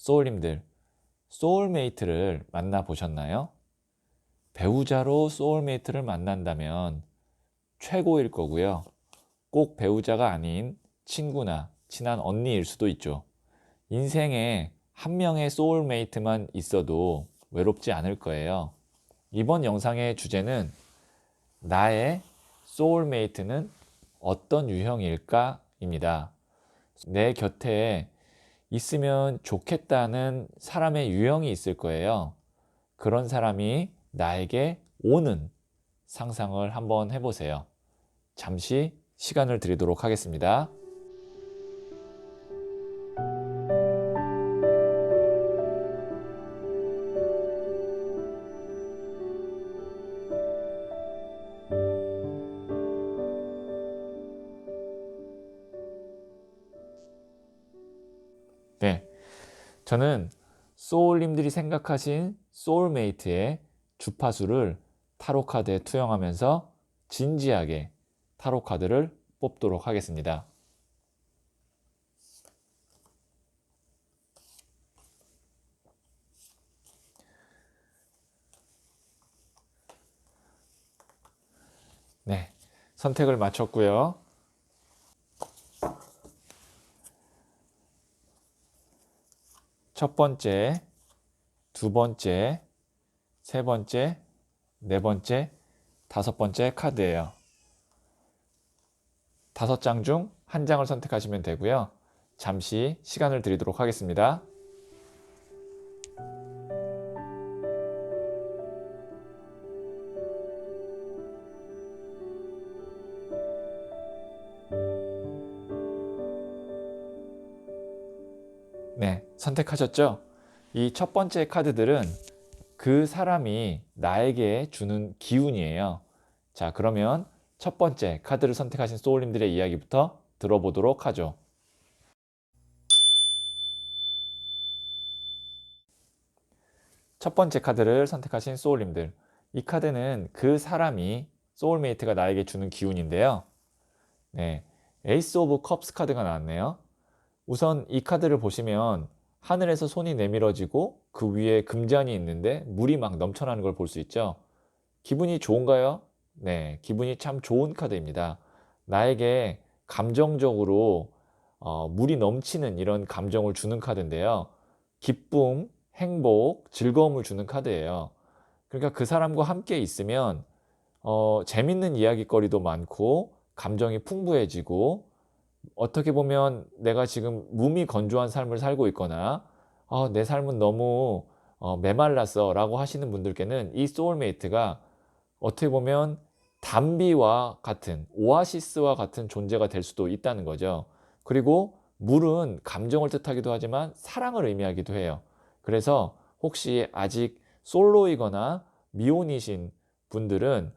소울님들, 소울메이트를 만나보셨나요? 배우자로 소울메이트를 만난다면 최고일 거고요. 꼭 배우자가 아닌 친구나 친한 언니일 수도 있죠. 인생에 한 명의 소울메이트만 있어도 외롭지 않을 거예요. 이번 영상의 주제는 나의 소울메이트는 어떤 유형일까? 입니다. 내 곁에 있으면 좋겠다는 사람의 유형이 있을 거예요. 그런 사람이 나에게 오는 상상을 한번 해보세요. 잠시 시간을 드리도록 하겠습니다. 네, 저는 소울님들이 생각하신 소울메이트의 주파수를 타로카드에 투영하면서 진지하게 타로카드를 뽑도록 하겠습니다. 네, 선택을 마쳤고요. 첫 번째, 두 번째, 세 번째, 네 번째, 다섯 번째 카드예요. 5장 중 한 장을 선택하시면 되고요. 잠시 시간을 드리도록 하겠습니다. 네, 선택하셨죠? 이 첫 번째 카드들은 그 사람이 나에게 주는 기운이에요. 자, 그러면 첫 번째 카드를 선택하신 소울님들의 이야기부터 들어보도록 하죠. 첫 번째 카드를 선택하신 소울님들. 이 카드는 그 사람이 소울메이트가 나에게 주는 기운인데요. 네, 에이스 오브 컵스 카드가 나왔네요. 우선 이 카드를 보시면 하늘에서 손이 내밀어지고 그 위에 금잔이 있는데 물이 막 넘쳐나는 걸 볼 수 있죠. 기분이 좋은가요? 네, 기분이 참 좋은 카드입니다. 나에게 감정적으로 물이 넘치는 이런 감정을 주는 카드인데요. 기쁨, 행복, 즐거움을 주는 카드예요. 그러니까 그 사람과 함께 있으면 재밌는 이야기거리도 많고 감정이 풍부해지고 어떻게 보면 내가 지금 몸이 건조한 삶을 살고 있거나 내 삶은 너무 메말랐어 라고 하시는 분들께는 이 소울메이트가 어떻게 보면 담비와 같은 오아시스와 같은 존재가 될 수도 있다는 거죠. 그리고 물은 감정을 뜻하기도 하지만 사랑을 의미하기도 해요. 그래서 혹시 아직 솔로이거나 미혼이신 분들은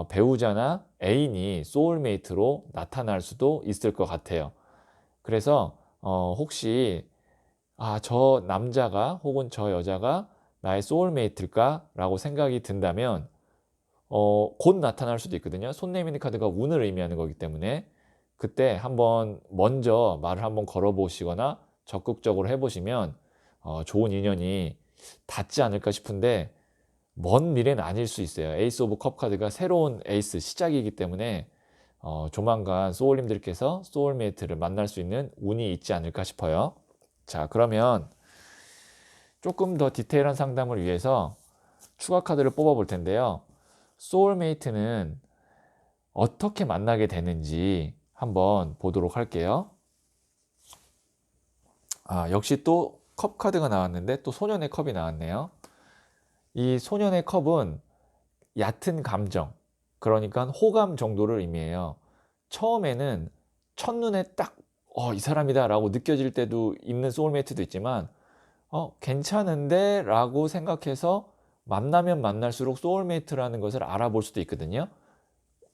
배우자나 애인이 소울메이트로 나타날 수도 있을 것 같아요. 그래서 혹시 저 남자가 혹은 저 여자가 나의 소울메이트일까? 라고 생각이 든다면 곧 나타날 수도 있거든요. 손 내미는 카드가 운을 의미하는 거기 때문에 그때 한번 먼저 말을 한번 걸어보시거나 적극적으로 해보시면 좋은 인연이 닿지 않을까 싶은데 먼 미래는 아닐 수 있어요. 에이스 오브 컵 카드가 새로운 에이스 시작이기 때문에 조만간 소울님들께서 소울메이트를 만날 수 있는 운이 있지 않을까 싶어요. 자, 그러면 조금 더 디테일한 상담을 위해서 추가 카드를 뽑아 볼 텐데요. 소울메이트는 어떻게 만나게 되는지 한번 보도록 할게요. 역시 또 컵 카드가 나왔는데 또 소년의 컵이 나왔네요. 이 소년의 컵은 얕은 감정, 그러니까 호감 정도를 의미해요. 처음에는 첫눈에 딱, 이 사람이다 라고 느껴질 때도 있는 소울메이트도 있지만, 괜찮은데 라고 생각해서 만나면 만날수록 소울메이트라는 것을 알아볼 수도 있거든요.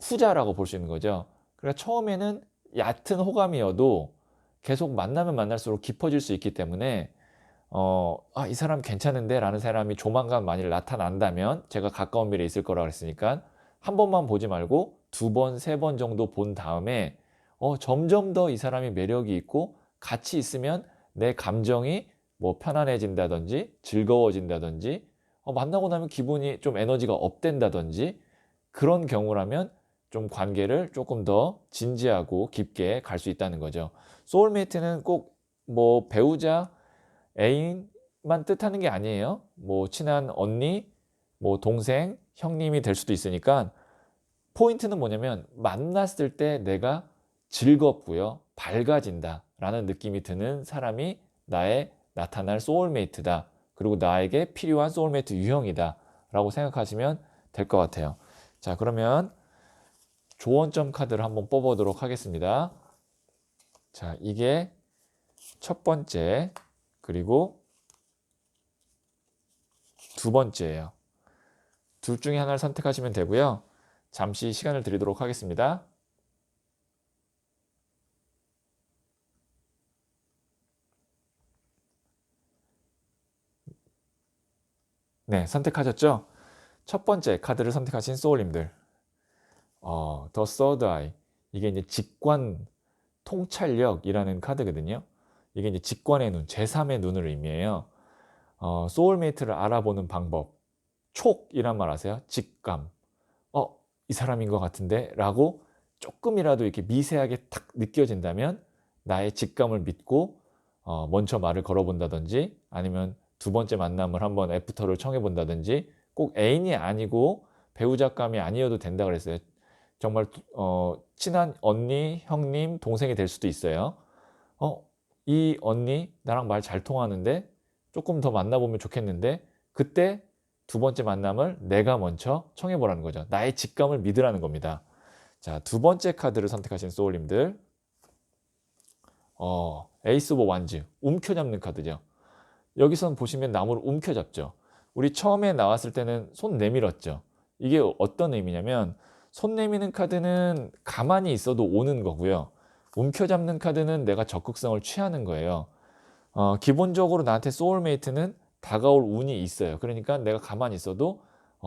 후자라고 볼 수 있는 거죠. 그러니까 처음에는 얕은 호감이어도 계속 만나면 만날수록 깊어질 수 있기 때문에 이 사람 괜찮은데 라는 사람이 조만간 만일 나타난다면 제가 가까운 미래에 있을 거라고 했으니까 한 번만 보지 말고 두 번, 세 번 정도 본 다음에 점점 더 이 사람이 매력이 있고 같이 있으면 내 감정이 뭐 편안해진다든지 즐거워진다든지 만나고 나면 기분이 좀 에너지가 업된다든지 그런 경우라면 좀 관계를 조금 더 진지하고 깊게 갈 수 있다는 거죠. 소울메이트는 꼭 뭐 배우자, 애인만 뜻하는 게 아니에요. 뭐 친한 언니, 뭐 동생, 형님이 될 수도 있으니까 포인트는 뭐냐면 만났을 때 내가 즐겁고요, 밝아진다라는 느낌이 드는 사람이 나의 나타날 소울메이트다. 그리고 나에게 필요한 소울메이트 유형이다라고 생각하시면 될 것 같아요. 자, 그러면 조언점 카드를 한번 뽑아보도록 하겠습니다. 자, 이게 첫 번째, 그리고 두 번째예요. 둘 중에 하나를 선택하시면 되고요. 잠시 시간을 드리도록 하겠습니다. 네, 선택하셨죠? 첫 번째 카드를 선택하신 소울님들. The Third Eye. 이게 이제 직관 통찰력이라는 카드거든요. 이게 이제 직관의 눈, 제3의 눈을 의미해요. 소울메이트를 알아보는 방법. 촉이란 말 아세요? 직감. 이 사람인 것 같은데? 라고 조금이라도 이렇게 미세하게 탁 느껴진다면 나의 직감을 믿고 먼저 말을 걸어본다든지 아니면 두 번째 만남을 한번 애프터를 청해본다든지 꼭 애인이 아니고 배우자감이 아니어도 된다 그랬어요. 정말 친한 언니, 형님, 동생이 될 수도 있어요. 이 언니 나랑 말 잘 통하는데 조금 더 만나보면 좋겠는데 그때 두 번째 만남을 내가 먼저 청해보라는 거죠. 나의 직감을 믿으라는 겁니다. 자, 두 번째 카드를 선택하신 소울님들. 에이스 오브 완즈, 움켜잡는 카드죠. 여기선 보시면 나무를 움켜잡죠. 우리 처음에 나왔을 때는 손 내밀었죠. 이게 어떤 의미냐면 손 내미는 카드는 가만히 있어도 오는 거고요. 움켜잡는 카드는 내가 적극성을 취하는 거예요. 기본적으로 나한테 소울메이트는 다가올 운이 있어요. 그러니까 내가 가만히 있어도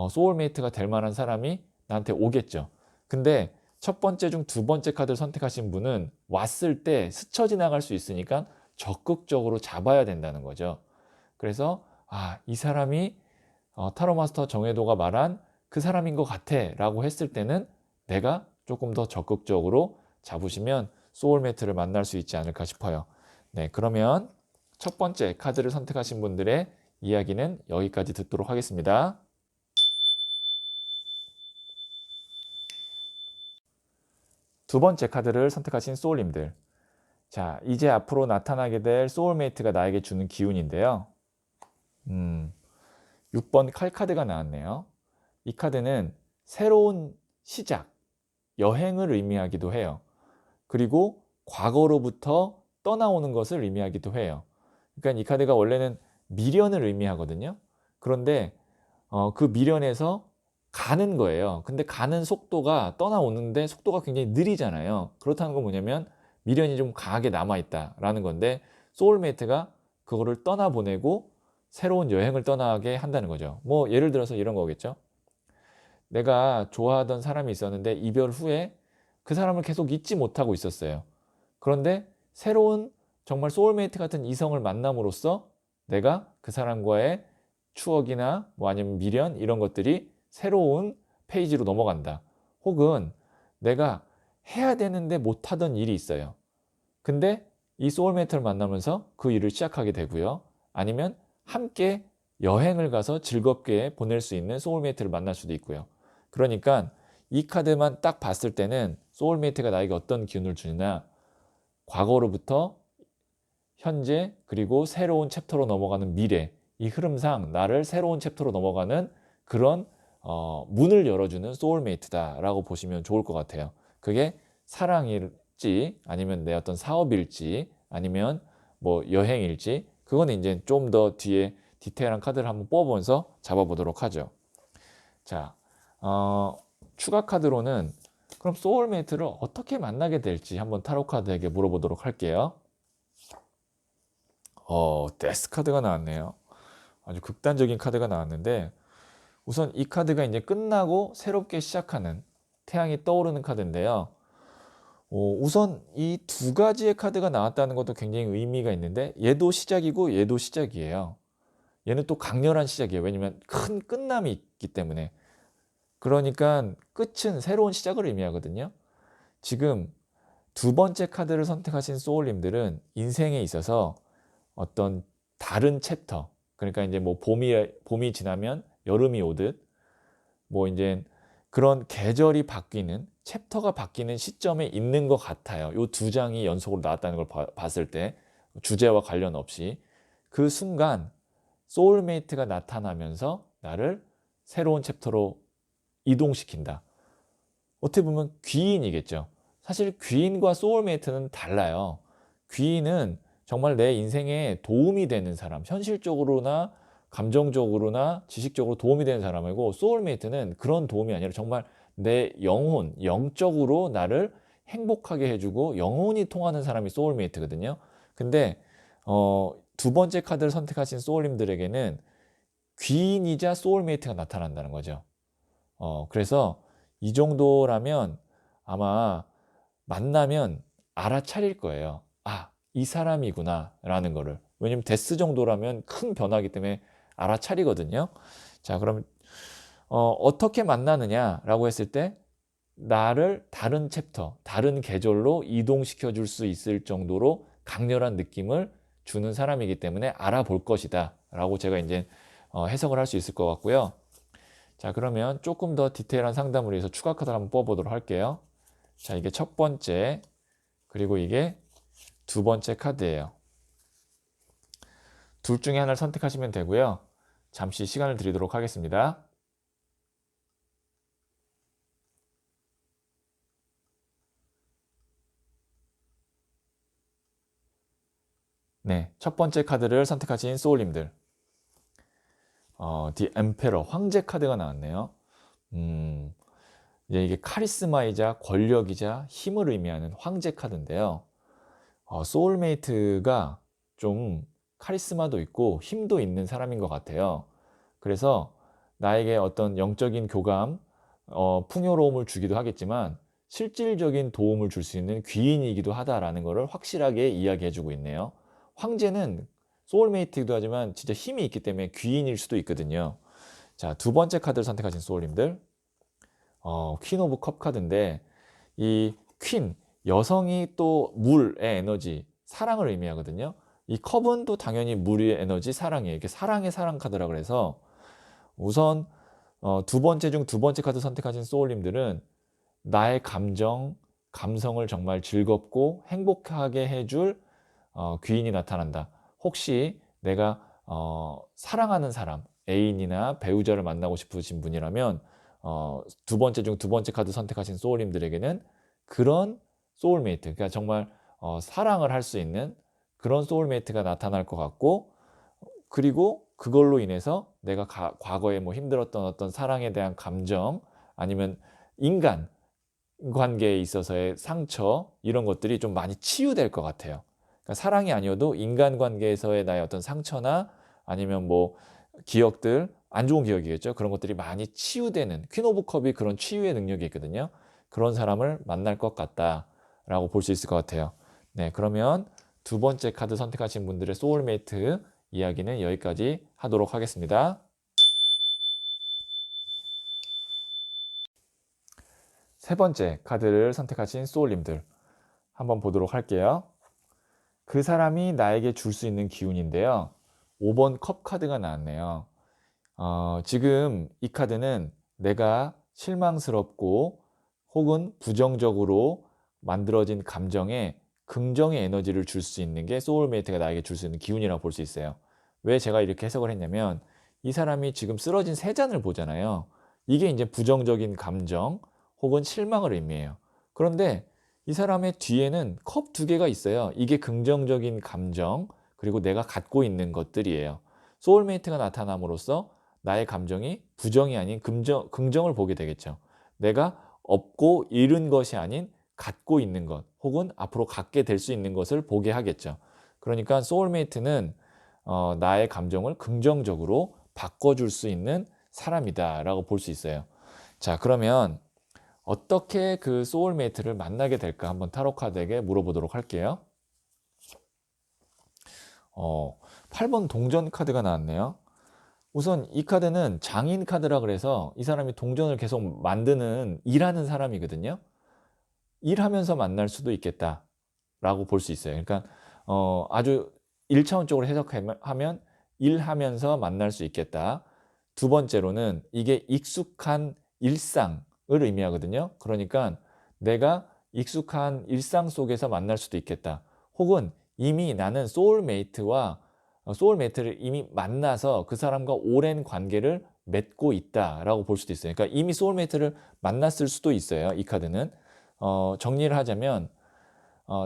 소울메이트가 될 만한 사람이 나한테 오겠죠. 근데 첫 번째 중 두 번째 카드를 선택하신 분은 왔을 때 스쳐 지나갈 수 있으니까 적극적으로 잡아야 된다는 거죠. 그래서 이 사람이 타로 마스터 정혜도가 말한 그 사람인 것 같아 라고 했을 때는 내가 조금 더 적극적으로 잡으시면 소울메이트를 만날 수 있지 않을까 싶어요. 네, 그러면 첫 번째 카드를 선택하신 분들의 이야기는 여기까지 듣도록 하겠습니다. 두 번째 카드를 선택하신 소울님들. 자, 이제 앞으로 나타나게 될 소울메이트가 나에게 주는 기운인데요. 6번 칼카드가 나왔네요. 이 카드는 새로운 시작, 여행을 의미하기도 해요. 그리고 과거로부터 떠나오는 것을 의미하기도 해요. 그러니까 이 카드가 원래는 미련을 의미하거든요. 그런데 그 미련에서 가는 거예요. 근데 가는 속도가 떠나오는데 속도가 굉장히 느리잖아요. 그렇다는 건 뭐냐면 미련이 좀 강하게 남아있다라는 건데 소울메이트가 그거를 떠나보내고 새로운 여행을 떠나게 한다는 거죠. 뭐 예를 들어서 이런 거겠죠. 내가 좋아하던 사람이 있었는데 이별 후에 그 사람을 계속 잊지 못하고 있었어요. 그런데 새로운 정말 소울메이트 같은 이성을 만남으로써 내가 그 사람과의 추억이나 뭐 아니면 미련 이런 것들이 새로운 페이지로 넘어간다. 혹은 내가 해야 되는데 못하던 일이 있어요. 근데 이 소울메이트를 만나면서 그 일을 시작하게 되고요. 아니면 함께 여행을 가서 즐겁게 보낼 수 있는 소울메이트를 만날 수도 있고요. 그러니까 이 카드만 딱 봤을 때는 소울메이트가 나에게 어떤 기운을 주느냐, 과거로부터 현재 그리고 새로운 챕터로 넘어가는 미래, 이 흐름상 나를 새로운 챕터로 넘어가는 그런 문을 열어주는 소울메이트다라고 보시면 좋을 것 같아요. 그게 사랑일지 아니면 내 어떤 사업일지 아니면 뭐 여행일지 그거는 이제 좀 더 뒤에 디테일한 카드를 한번 뽑아보면서 잡아보도록 하죠. 자, 추가 카드로는 그럼 소울메이트를 어떻게 만나게 될지 한번 타로 카드에게 물어보도록 할게요. 데스 카드가 나왔네요. 아주 극단적인 카드가 나왔는데 우선 이 카드가 이제 끝나고 새롭게 시작하는 태양이 떠오르는 카드인데요. 우선 이 두 가지의 카드가 나왔다는 것도 굉장히 의미가 있는데 얘도 시작이고 얘도 시작이에요. 얘는 또 강렬한 시작이에요. 왜냐면 큰 끝남이 있기 때문에. 그러니까 끝은 새로운 시작을 의미하거든요. 지금 두 번째 카드를 선택하신 소울님들은 인생에 있어서 어떤 다른 챕터, 그러니까 이제 뭐 봄이 지나면 여름이 오듯 뭐 이제 그런 계절이 바뀌는 챕터가 바뀌는 시점에 있는 것 같아요. 요 두 장이 연속으로 나왔다는 걸 봤을 때 주제와 관련 없이 그 순간 소울메이트가 나타나면서 나를 새로운 챕터로 이동시킨다. 어떻게 보면 귀인이겠죠. 사실 귀인과 소울메이트는 달라요. 귀인은 정말 내 인생에 도움이 되는 사람, 현실적으로나 감정적으로나 지식적으로 도움이 되는 사람이고, 소울메이트는 그런 도움이 아니라 정말 내 영혼, 영적으로 나를 행복하게 해주고 영혼이 통하는 사람이 소울메이트거든요. 근데 두 번째 카드를 선택하신 소울님들에게는 귀인이자 소울메이트가 나타난다는 거죠. 그래서 이 정도라면 아마 만나면 알아차릴 거예요. 아, 이 사람이구나 라는 거를. 왜냐면 데스 정도라면 큰 변화이기 때문에 알아차리거든요. 자, 그럼 어떻게 만나느냐라고 했을 때 나를 다른 챕터, 다른 계절로 이동시켜 줄 수 있을 정도로 강렬한 느낌을 주는 사람이기 때문에 알아볼 것이다 라고 제가 이제 해석을 할 수 있을 것 같고요. 자, 그러면 조금 더 디테일한 상담을 위해서 추가 카드를 한번 뽑아보도록 할게요. 자, 이게 첫 번째, 그리고 이게 두 번째 카드예요. 둘 중에 하나를 선택하시면 되고요. 잠시 시간을 드리도록 하겠습니다. 네, 첫 번째 카드를 선택하신 소울님들. The Emperor, 황제 카드가 나왔네요. 이게 카리스마이자 권력이자 힘을 의미하는 황제 카드인데요. 소울메이트가 좀 카리스마도 있고 힘도 있는 사람인 것 같아요. 그래서 나에게 어떤 영적인 교감, 풍요로움을 주기도 하겠지만 실질적인 도움을 줄 수 있는 귀인이기도 하다라는 것을 확실하게 이야기해주고 있네요. 황제는 소울메이트이기도 하지만 진짜 힘이 있기 때문에 귀인일 수도 있거든요. 자, 두 번째 카드를 선택하신 소울님들, 퀸 오브 컵 카드인데 이 퀸, 여성이 또 물의 에너지, 사랑을 의미하거든요. 이 컵은 또 당연히 물의 에너지, 사랑이에요. 이게 사랑의 사랑 카드라 그래서 우선 두 번째 중 두 번째 카드 선택하신 소울님들은 나의 감정, 감성을 정말 즐겁고 행복하게 해줄 귀인이 나타난다. 혹시 내가 사랑하는 사람, 애인이나 배우자를 만나고 싶으신 분이라면 두 번째 중 두 번째 카드 선택하신 소울님들에게는 그런 소울메이트, 그러니까 정말 사랑을 할 수 있는 그런 소울메이트가 나타날 것 같고, 그리고 그걸로 인해서 내가 과거에 뭐 힘들었던 어떤 사랑에 대한 감정, 아니면 인간 관계에 있어서의 상처, 이런 것들이 좀 많이 치유될 것 같아요. 그러니까 사랑이 아니어도 인간관계에서의 나의 어떤 상처나 아니면 뭐 기억들, 안 좋은 기억이겠죠. 그런 것들이 많이 치유되는, 퀸 오브 컵이 그런 치유의 능력이 있거든요. 그런 사람을 만날 것 같다라고 볼 수 있을 것 같아요. 네, 그러면 두 번째 카드 선택하신 분들의 소울메이트 이야기는 여기까지 하도록 하겠습니다. 세 번째 카드를 선택하신 소울님들 한번 보도록 할게요. 그 사람이 나에게 줄 수 있는 기운인데요. 5번 컵 카드가 나왔네요. 지금 이 카드는 내가 실망스럽고 혹은 부정적으로 만들어진 감정에 긍정의 에너지를 줄 수 있는 게 소울메이트가 나에게 줄 수 있는 기운이라고 볼 수 있어요. 왜 제가 이렇게 해석을 했냐면 이 사람이 지금 쓰러진 세 잔을 보잖아요. 이게 이제 부정적인 감정 혹은 실망을 의미해요. 그런데 이 사람의 뒤에는 컵 두 개가 있어요. 이게 긍정적인 감정, 그리고 내가 갖고 있는 것들이에요. 소울메이트가 나타남으로써 나의 감정이 부정이 아닌 긍정을 보게 되겠죠. 내가 얻고 잃은 것이 아닌 갖고 있는 것, 혹은 앞으로 갖게 될 수 있는 것을 보게 하겠죠. 그러니까 소울메이트는 나의 감정을 긍정적으로 바꿔줄 수 있는 사람이다 라고 볼 수 있어요. 자, 그러면 어떻게 그 소울메이트를 만나게 될까 한번 타로 카드에게 물어보도록 할게요. 8번 동전 카드가 나왔네요. 우선 이 카드는 장인 카드라 그래서 이 사람이 동전을 계속 만드는 일하는 사람이거든요. 일하면서 만날 수도 있겠다라고 볼 수 있어요. 그러니까 아주 1차원적으로 해석하면 일하면서 만날 수 있겠다. 두 번째로는 이게 익숙한 일상을 의미하거든요. 그러니까 내가 익숙한 일상 속에서 만날 수도 있겠다. 혹은 이미 나는 소울메이트를 이미 만나서 그 사람과 오랜 관계를 맺고 있다라고 볼 수도 있어요. 그러니까 이미 소울메이트를 만났을 수도 있어요. 이 카드는. 정리를 하자면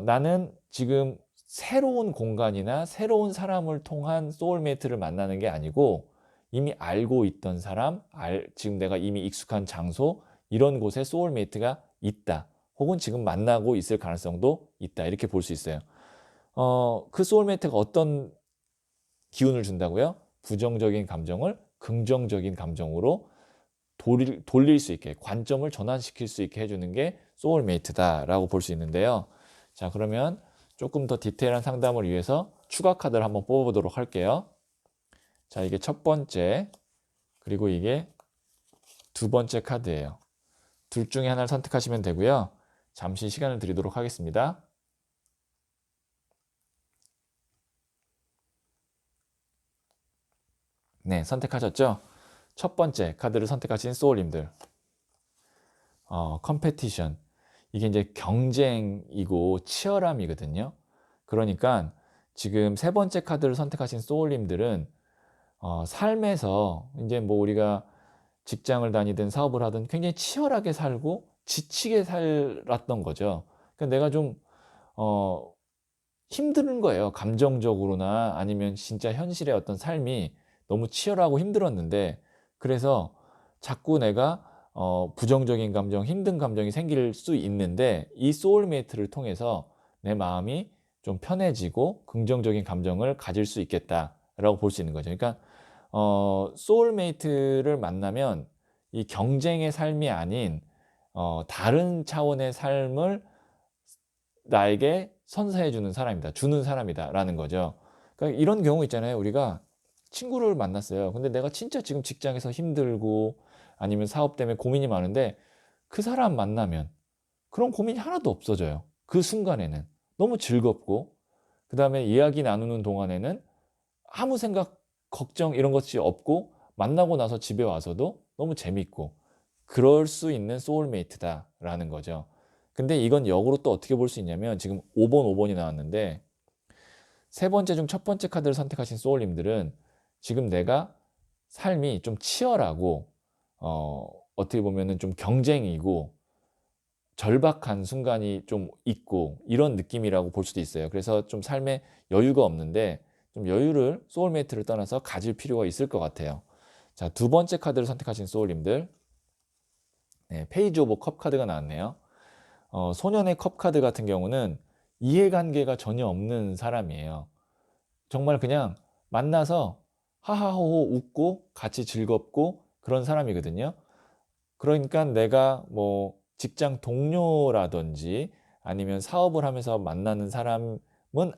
나는 지금 새로운 공간이나 새로운 사람을 통한 소울메이트를 만나는 게 아니고 이미 알고 있던 사람, 지금 내가 이미 익숙한 장소, 이런 곳에 소울메이트가 있다. 혹은 지금 만나고 있을 가능성도 있다. 이렇게 볼 수 있어요. 그 소울메이트가 어떤 기운을 준다고요? 부정적인 감정을 긍정적인 감정으로 돌릴 수 있게, 관점을 전환시킬 수 있게 해주는 게 소울메이트다라고 볼 수 있는데요. 자, 그러면 조금 더 디테일한 상담을 위해서 추가 카드를 한번 뽑아보도록 할게요. 자, 이게 첫 번째, 그리고 이게 두 번째 카드예요. 둘 중에 하나를 선택하시면 되고요. 잠시 시간을 드리도록 하겠습니다. 네, 선택하셨죠? 첫 번째 카드를 선택하신 소울님들. 컴페티션. 이게 이제 경쟁이고 치열함이거든요. 그러니까 지금 세 번째 카드를 선택하신 소울님들은 삶에서 이제 뭐 우리가 직장을 다니든 사업을 하든 굉장히 치열하게 살고 지치게 살았던 거죠. 그러니까 내가 좀 힘든 거예요. 감정적으로나 아니면 진짜 현실의 어떤 삶이 너무 치열하고 힘들었는데, 그래서 자꾸 내가 부정적인 감정, 힘든 감정이 생길 수 있는데 이 소울메이트를 통해서 내 마음이 좀 편해지고 긍정적인 감정을 가질 수 있겠다라고 볼 수 있는 거죠. 그러니까 소울메이트를 만나면 이 경쟁의 삶이 아닌 다른 차원의 삶을 나에게 선사해 주는 사람이다. 주는 사람이다라는 거죠. 그러니까 이런 경우 있잖아요. 우리가 친구를 만났어요. 근데 내가 진짜 지금 직장에서 힘들고 아니면 사업 때문에 고민이 많은데 그 사람 만나면 그런 고민이 하나도 없어져요. 그 순간에는. 너무 즐겁고 그다음에 이야기 나누는 동안에는 아무 생각, 걱정 이런 것이 없고 만나고 나서 집에 와서도 너무 재밌고 그럴 수 있는 소울메이트다라는 거죠. 근데 이건 역으로 또 어떻게 볼 수 있냐면 지금 5번, 5번이 나왔는데 세 번째 중 첫 번째 카드를 선택하신 소울님들은 지금 내가 삶이 좀 치열하고 어떻게 보면은 좀 경쟁이고 절박한 순간이 좀 있고 이런 느낌이라고 볼 수도 있어요. 그래서 좀 삶에 여유가 없는데 좀 여유를 소울메이트를 떠나서 가질 필요가 있을 것 같아요. 자, 두 번째 카드를 선택하신 소울님들. 네, 페이지 오브 컵 카드가 나왔네요. 소년의 컵 카드 같은 경우는 이해관계가 전혀 없는 사람이에요. 정말 그냥 만나서 하하호호 웃고 같이 즐겁고 그런 사람이거든요. 그러니까 내가 뭐 직장 동료라든지 아니면 사업을 하면서 만나는 사람은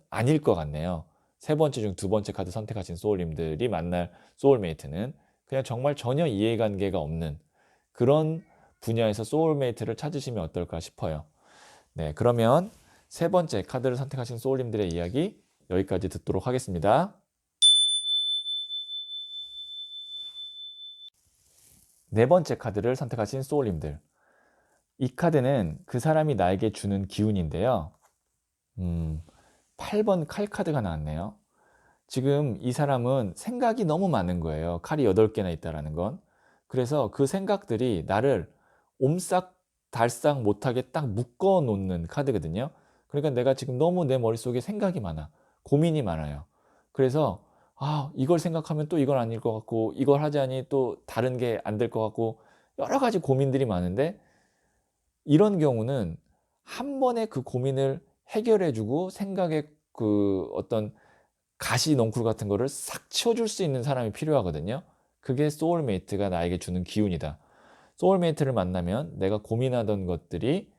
아닐 것 같네요. 세 번째 중 두 번째 카드 선택하신 소울님들이 만날 소울메이트는 그냥 정말 전혀 이해관계가 없는 그런 분야에서 소울메이트를 찾으시면 어떨까 싶어요. 네, 그러면 세 번째 카드를 선택하신 소울님들의 이야기 여기까지 듣도록 하겠습니다. 네 번째 카드를 선택하신 소울님들. 이 카드는 그 사람이 나에게 주는 기운인데요. 8번 칼 카드가 나왔네요. 지금 이 사람은 생각이 너무 많은 거예요. 칼이 8개나 있다라는 건. 그래서 그 생각들이 나를 옴싹달싹 못하게 딱 묶어 놓는 카드거든요. 그러니까 내가 지금 너무 내 머릿속에 생각이 많아. 고민이 많아요. 그래서 이걸 생각하면 또 이건 아닐 것 같고 이걸 하자니 또 다른 게 안 될 것 같고 여러 가지 고민들이 많은데 이런 경우는 한 번에 그 고민을 해결해 주고 생각의 그 어떤 가시 넝쿨 같은 거를 싹 치워줄 수 있는 사람이 필요하거든요. 그게 소울메이트가 나에게 주는 기운이다. 소울메이트를 만나면 내가 고민하던 것들이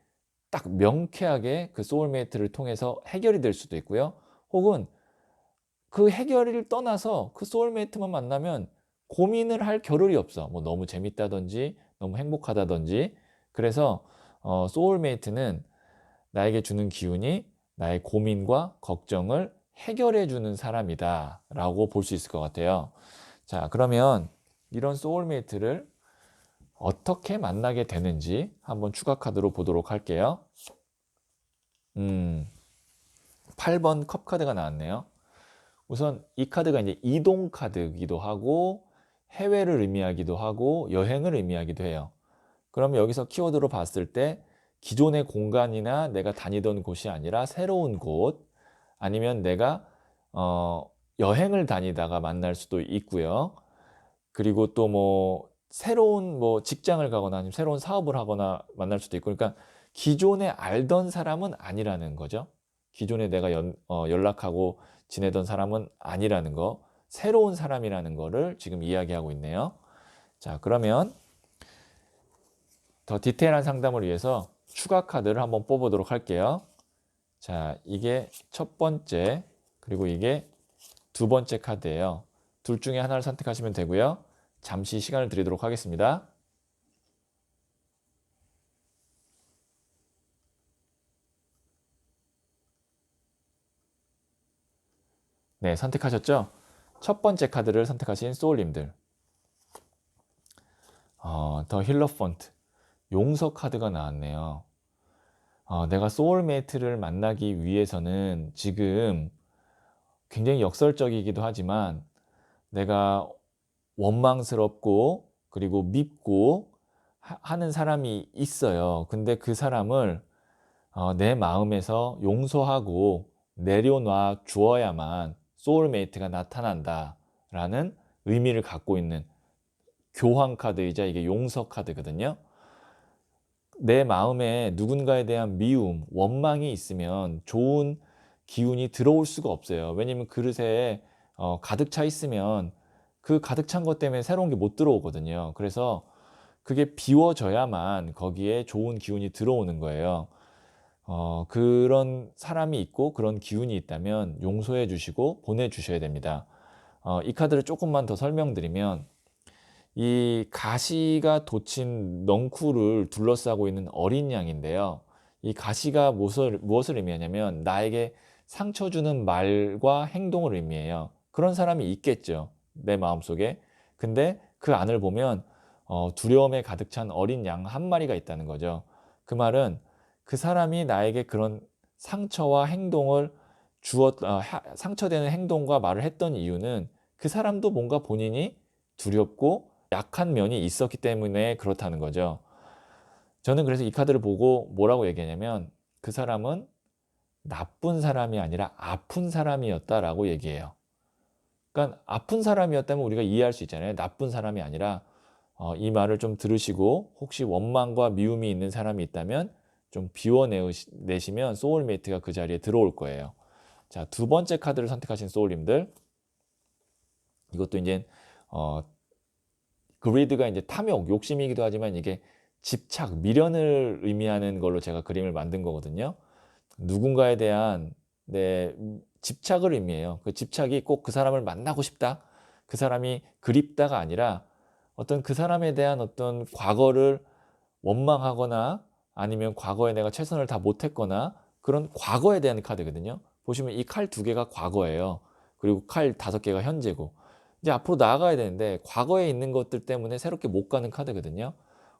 딱 명쾌하게 그 소울메이트를 통해서 해결이 될 수도 있고요. 혹은 그 해결을 떠나서 그 소울메이트만 만나면 고민을 할 겨를이 없어. 뭐 너무 재밌다든지 너무 행복하다든지. 그래서 소울메이트는 나에게 주는 기운이 나의 고민과 걱정을 해결해 주는 사람이다라고 볼 수 있을 것 같아요. 자, 그러면 이런 소울메이트를 어떻게 만나게 되는지 한번 추가 카드로 보도록 할게요. 8번 컵 카드가 나왔네요. 우선 이 카드가 이제 이동 카드이기도 하고 해외를 의미하기도 하고 여행을 의미하기도 해요. 그럼 여기서 키워드로 봤을 때 기존의 공간이나 내가 다니던 곳이 아니라 새로운 곳, 아니면 내가 여행을 다니다가 만날 수도 있고요. 그리고 또 뭐 새로운 뭐 직장을 가거나 아니면 새로운 사업을 하거나 만날 수도 있고, 그러니까 기존에 알던 사람은 아니라는 거죠. 기존에 내가 연락하고 지내던 사람은 아니라는 거, 새로운 사람이라는 거를 지금 이야기하고 있네요. 자, 그러면 더 디테일한 상담을 위해서 추가 카드를 한번 뽑아보도록 할게요. 자, 이게 첫 번째, 그리고 이게 두 번째 카드예요. 둘 중에 하나를 선택하시면 되고요. 잠시 시간을 드리도록 하겠습니다. 네, 선택하셨죠? 첫 번째 카드를 선택하신 소울님들. 더 힐러펀트, 용서 카드가 나왔네요. 내가 소울메이트를 만나기 위해서는 지금 굉장히 역설적이기도 하지만 내가 원망스럽고 그리고 밉고 하는 사람이 있어요. 근데 그 사람을 내 마음에서 용서하고 내려놔 주어야만 소울메이트가 나타난다 라는 의미를 갖고 있는 교황 카드이자 이게 용서 카드거든요. 내 마음에 누군가에 대한 미움, 원망이 있으면 좋은 기운이 들어올 수가 없어요. 왜냐면 그릇에 가득 차 있으면 그 가득 찬 것 때문에 새로운 게 못 들어오거든요. 그래서 그게 비워져야만 거기에 좋은 기운이 들어오는 거예요. 그런 사람이 있고 그런 기운이 있다면 용서해 주시고 보내 주셔야 됩니다. 이 카드를 조금만 더 설명드리면, 이 가시가 돋친 넝쿨을 둘러싸고 있는 어린 양인데요. 이 가시가 무엇을 의미하냐면 나에게 상처 주는 말과 행동을 의미해요. 그런 사람이 있겠죠, 내 마음속에. 근데 그 안을 보면 두려움에 가득 찬 어린 양 한 마리가 있다는 거죠. 그 말은 그 사람이 나에게 그런 상처와 행동을 상처되는 행동과 말을 했던 이유는 그 사람도 뭔가 본인이 두렵고 약한 면이 있었기 때문에 그렇다는 거죠. 저는 그래서 이 카드를 보고 뭐라고 얘기하냐면 그 사람은 나쁜 사람이 아니라 아픈 사람이었다라고 얘기해요. 그러니까 아픈 사람이었다면 우리가 이해할 수 있잖아요. 나쁜 사람이 아니라 이 말을 좀 들으시고 혹시 원망과 미움이 있는 사람이 있다면 좀 비워내시면 소울메이트가 그 자리에 들어올 거예요. 자, 두 번째 카드를 선택하신 소울님들, 이것도 이제 그리드가 이제 탐욕, 욕심이기도 하지만 이게 집착, 미련을 의미하는 걸로 제가 그림을 만든 거거든요. 누군가에 대한 내 집착을 의미해요. 그 집착이 꼭 그 사람을 만나고 싶다, 그 사람이 그립다가 아니라 어떤 그 사람에 대한 어떤 과거를 원망하거나 아니면 과거에 내가 최선을 다 못했거나 그런 과거에 대한 카드거든요. 보시면 이 칼 두 개가 과거예요. 그리고 칼 다섯 개가 현재고, 이제 앞으로 나아가야 되는데 과거에 있는 것들 때문에 새롭게 못 가는 카드거든요.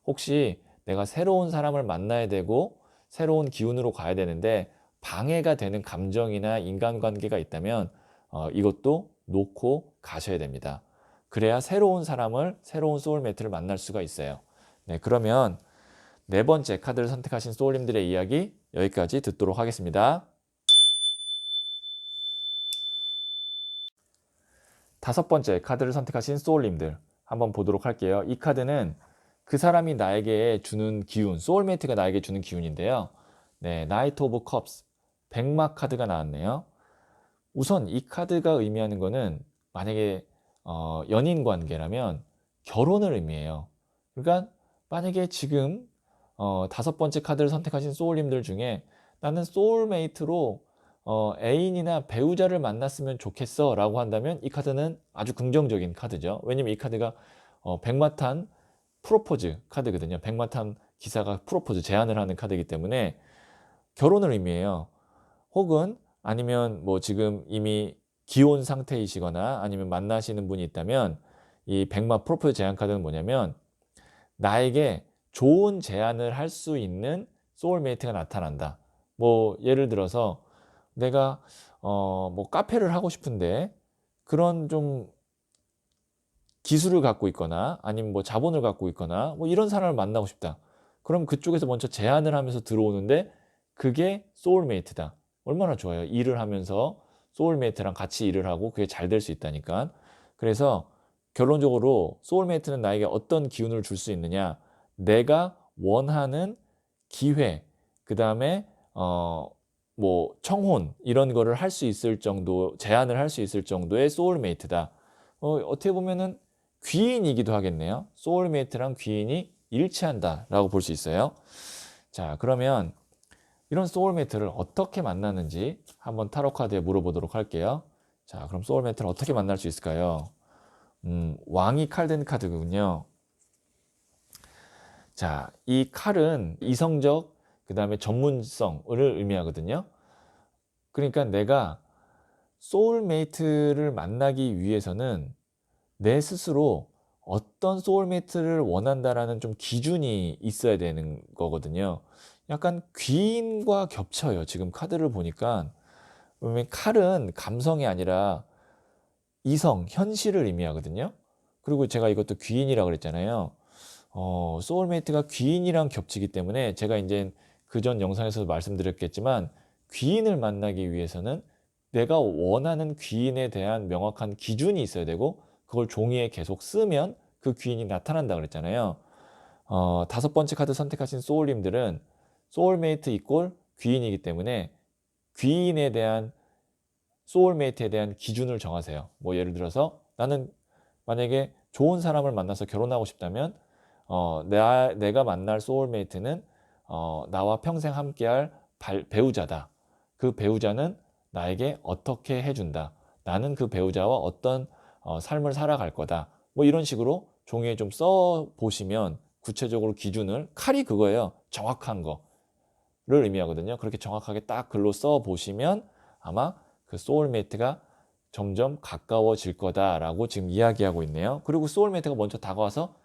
혹시 내가 새로운 사람을 만나야 되고 새로운 기운으로 가야 되는데 방해가 되는 감정이나 인간관계가 있다면 이것도 놓고 가셔야 됩니다. 그래야 새로운 사람을, 새로운 소울메이트를 만날 수가 있어요. 네, 그러면 네 번째 카드를 선택하신 소울님들의 이야기 여기까지 듣도록 하겠습니다. 다섯 번째 카드를 선택하신 소울님들 한번 보도록 할게요. 이 카드는 그 사람이 나에게 주는 기운, 소울메이트가 나에게 주는 기운인데요. 네, 나이트 오브 컵스, 백막 카드가 나왔네요. 우선 이 카드가 의미하는 거는 만약에 연인 관계라면 결혼을 의미해요. 그러니까 만약에 지금 다섯 번째 카드를 선택하신 소울님들 중에 나는 소울메이트로 애인이나 배우자를 만났으면 좋겠어 라고 한다면 이 카드는 아주 긍정적인 카드죠. 왜냐면 이 카드가 백마탄 프로포즈 카드거든요. 백마탄 기사가 프로포즈 제안을 하는 카드이기 때문에 결혼을 의미해요. 혹은 아니면 뭐 지금 이미 기혼 상태이시거나 아니면 만나시는 분이 있다면 이 백마 프로포즈 제안 카드는 뭐냐면 나에게 좋은 제안을 할 수 있는 소울메이트가 나타난다. 뭐 예를 들어서 내가 뭐 카페를 하고 싶은데 그런 좀 기술을 갖고 있거나 아니면 뭐 자본을 갖고 있거나 뭐 이런 사람을 만나고 싶다. 그럼 그쪽에서 먼저 제안을 하면서 들어오는데 그게 소울메이트다. 얼마나 좋아요. 일을 하면서 소울메이트랑 같이 일을 하고 그게 잘 될 수 있다니까. 그래서 결론적으로 소울메이트는 나에게 어떤 기운을 줄 수 있느냐. 내가 원하는 기회, 그 다음에 뭐 청혼 이런 거를 할 수 있을 정도, 제안을 할 수 있을 정도의 소울메이트다. 어떻게 보면은 귀인이기도 하겠네요. 소울메이트랑 귀인이 일치한다라고 볼 수 있어요. 자, 그러면 이런 소울메이트를 어떻게 만나는지 한번 타로 카드에 물어보도록 할게요. 자, 그럼 소울메이트를 어떻게 만날 수 있을까요? 왕이 칼든 카드군요. 자, 이 칼은 이성적, 그 다음에 전문성을 의미하거든요. 그러니까 내가 소울메이트를 만나기 위해서는 내 스스로 어떤 소울메이트를 원한다라는 좀 기준이 있어야 되는 거거든요. 약간 귀인과 겹쳐요. 지금 카드를 보니까. 왜냐면 칼은 감성이 아니라 이성, 현실을 의미하거든요. 그리고 제가 이것도 귀인이라고 그랬잖아요. 소울메이트가 귀인이랑 겹치기 때문에 제가 이제 그전 영상에서도 말씀드렸겠지만 귀인을 만나기 위해서는 내가 원하는 귀인에 대한 명확한 기준이 있어야 되고 그걸 종이에 계속 쓰면 그 귀인이 나타난다 그랬잖아요. 다섯 번째 카드 선택하신 소울님들은 소울메이트 이꼴 귀인이기 때문에 귀인에 대한 소울메이트에 대한 기준을 정하세요. 뭐 예를 들어서 나는 만약에 좋은 사람을 만나서 결혼하고 싶다면 내가 만날 소울메이트는 나와 평생 함께할 배우자다. 그 배우자는 나에게 어떻게 해준다. 나는 그 배우자와 어떤 삶을 살아갈 거다. 뭐 이런 식으로 종이에 좀 써 보시면 구체적으로 기준을 칼이 그거예요. 정확한 거를 의미하거든요. 그렇게 정확하게 딱 글로 써 보시면 아마 그 소울메이트가 점점 가까워질 거다라고 지금 이야기하고 있네요. 그리고 소울메이트가 먼저 다가와서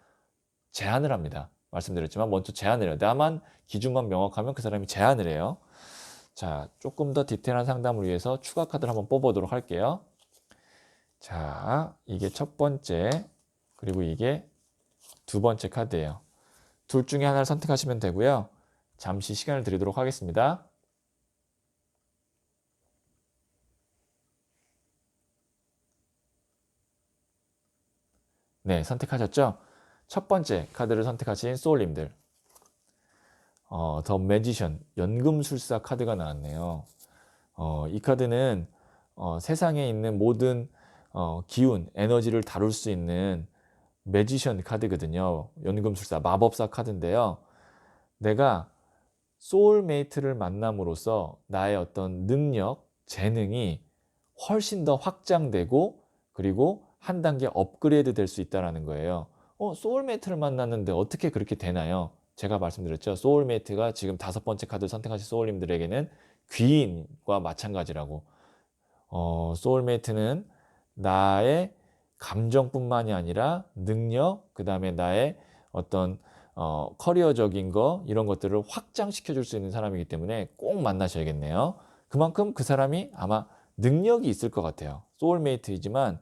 제안을 합니다. 말씀드렸지만 먼저 제안을 해요. 나만 기준만 명확하면 그 사람이 제안을 해요. 자, 조금 더 디테일한 상담을 위해서 추가 카드를 한번 뽑아보도록 할게요. 자, 이게 첫 번째, 그리고 이게 두 번째 카드예요. 둘 중에 하나를 선택하시면 되고요. 잠시 시간을 드리도록 하겠습니다. 네, 선택하셨죠? 첫 번째 카드를 선택하신 소울님들. 더 매지션, 연금술사 카드가 나왔네요. 이 카드는 세상에 있는 모든 기운, 에너지를 다룰 수 있는 매지션 카드거든요. 연금술사, 마법사 카드인데요. 내가 소울메이트를 만남으로써 나의 어떤 능력, 재능이 훨씬 더 확장되고 그리고 한 단계 업그레이드 될 수 있다는 거예요. 소울메이트를 만났는데 어떻게 그렇게 되나요? 제가 말씀드렸죠. 소울메이트가 지금 다섯 번째 카드 선택하신 소울님들에게는 귀인과 마찬가지라고. 소울메이트는 나의 감정뿐만이 아니라 능력, 그 다음에 나의 어떤 커리어적인 거 이런 것들을 확장시켜 줄 수 있는 사람이기 때문에 꼭 만나셔야겠네요. 그만큼 그 사람이 아마 능력이 있을 것 같아요. 소울메이트이지만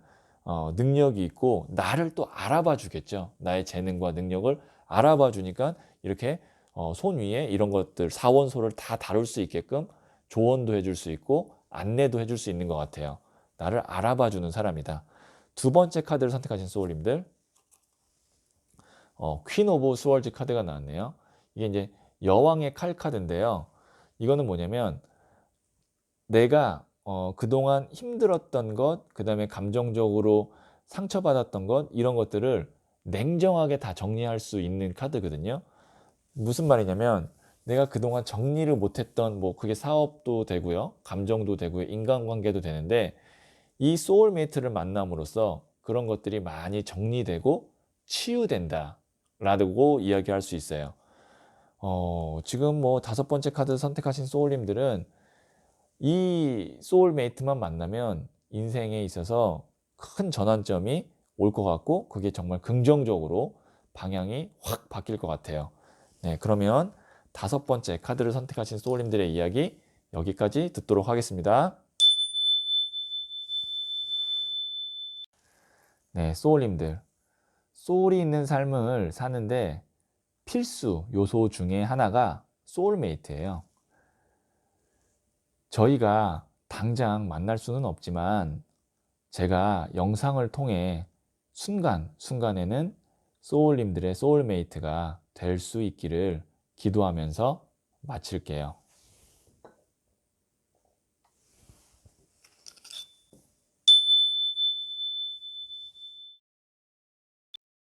능력이 있고 나를 또 알아봐 주겠죠. 나의 재능과 능력을 알아봐 주니까 이렇게 손 위에 이런 것들 사원소를 다 다룰 수 있게끔 조언도 해줄 수 있고 안내도 해줄 수 있는 것 같아요. 나를 알아봐 주는 사람이다. 두 번째 카드를 선택하신 소울님들, 퀸 오브 스월즈 카드가 나왔네요. 이게 이제 여왕의 칼 카드인데요. 이거는 뭐냐면 내가 그동안 힘들었던 것, 그 다음에 감정적으로 상처받았던 것, 이런 것들을 냉정하게 다 정리할 수 있는 카드거든요. 무슨 말이냐면 내가 그동안 정리를 못했던 뭐 그게 사업도 되고요. 감정도 되고요. 인간관계도 되는데 이 소울메이트를 만남으로써 그런 것들이 많이 정리되고 치유된다 라고 이야기할 수 있어요. 지금 뭐 5번째 카드 선택하신 소울님들은 이 소울메이트만 만나면 인생에 있어서 큰 전환점이 올 것 같고 그게 정말 긍정적으로 방향이 확 바뀔 것 같아요. 네, 그러면 5번째 카드를 선택하신 소울님들의 이야기 여기까지 듣도록 하겠습니다. 네, 소울님들. 소울이 있는 삶을 사는데 필수 요소 중에 하나가 소울메이트예요. 저희가 당장 만날 수는 없지만 제가 영상을 통해 순간순간에는 소울님들의 소울메이트가 될 수 있기를 기도하면서 마칠게요.